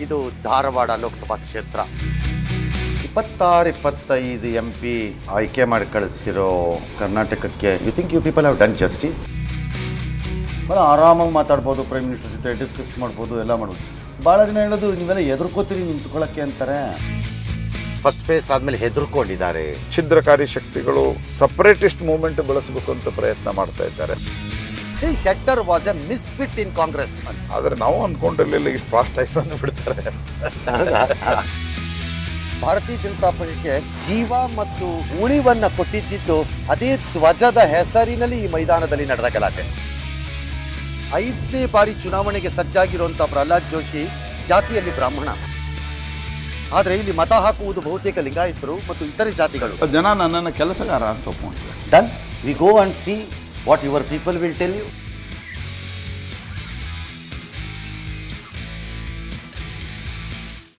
ಇದು ಧಾರವಾಡ ಲೋಕಸಭಾ ಕ್ಷೇತ್ರ. 26-25 MP ಆಯ್ಕೆ ಮಾಡಿ ಕಳಿಸಿರೋ ಕರ್ನಾಟಕಕ್ಕೆ you think you people have done justice? ಭಾಳ ಆರಾಮಾಗಿ ಮಾತಾಡ್ಬೋದು, ಪ್ರೈಮ್ ಮಿನಿಸ್ಟರ್ ಜೊತೆ ಡಿಸ್ಕಸ್ ಮಾಡ್ಬೋದು, ಎಲ್ಲ ಮಾಡ್ಬೋದು. ಭಾಳ ಜನ ಹೇಳೋದು ನೀವೆಲ್ಲ ಎದುರ್ಕೋತೀರಿ ನಿಂತ್ಕೊಳ್ಳೋಕ್ಕೆ ಅಂತಾರೆ. ಫಸ್ಟ್ ಫೇಸ್ ಆದಮೇಲೆ ಹೆದರ್ಕೊಂಡಿದ್ದಾರೆ. ಛಿದ್ರಕಾರಿ ಶಕ್ತಿಗಳು ಸಪರೇಟಿಸ್ಟ್ ಮೂವ್ಮೆಂಟ್ ಬೆಳೆಸಬೇಕು ಅಂತ ಪ್ರಯತ್ನ ಮಾಡ್ತಾ ಇದ್ದಾರೆ. ಶೆಟ್ಟರ್ ವಾಸ್ ಎ ಮಿಸ್ಫಿಟ್ ಇನ್ ಕಾಂಗ್ರೆಸ್. ಆದರೆ ನಾವು ಅಂದ್ಕೊಂಡಿರಲಿಲ್ಲ ಇಷ್ಟು ಫಾಸ್ಟ್ ಆಗಿ ಬಂದು ಬಿಡ್ತಾರೆ. ಭಾರತೀಯ ಜನತಾ ಪಕ್ಷಕ್ಕೆ ಜೀವ ಮತ್ತು ಉಳಿವನ್ನ ಕೊಟ್ಟಿದ್ದು ಅದೇ ಧ್ವಜದ ಹೆಸರಿನಲ್ಲಿ ಈ ಮೈದಾನದಲ್ಲಿ ನಡೆದ ಗಲಾಟೆ. 5ನೇ ಬಾರಿ ಚುನಾವಣೆಗೆ ಸಜ್ಜಾಗಿರುವಂಥ ಪ್ರಹ್ಲಾದ್ ಜೋಶಿ ಜಾತಿಯಲ್ಲಿ ಬ್ರಾಹ್ಮಣ, ಆದರೆ ಇಲ್ಲಿ ಮತ ಹಾಕುವುದು ಬಹುತೇಕ ಲಿಂಗಾಯತರು ಮತ್ತು ಇತರೆ ಜಾತಿಗಳು. ಜನ ನನ್ನನ್ನು ಕೆಲಸಗಾರ ಅಂತ ಒಪ್ಕೊಂಡಿದ್ದಾರೆ. Done, we go and see what your people will tell you.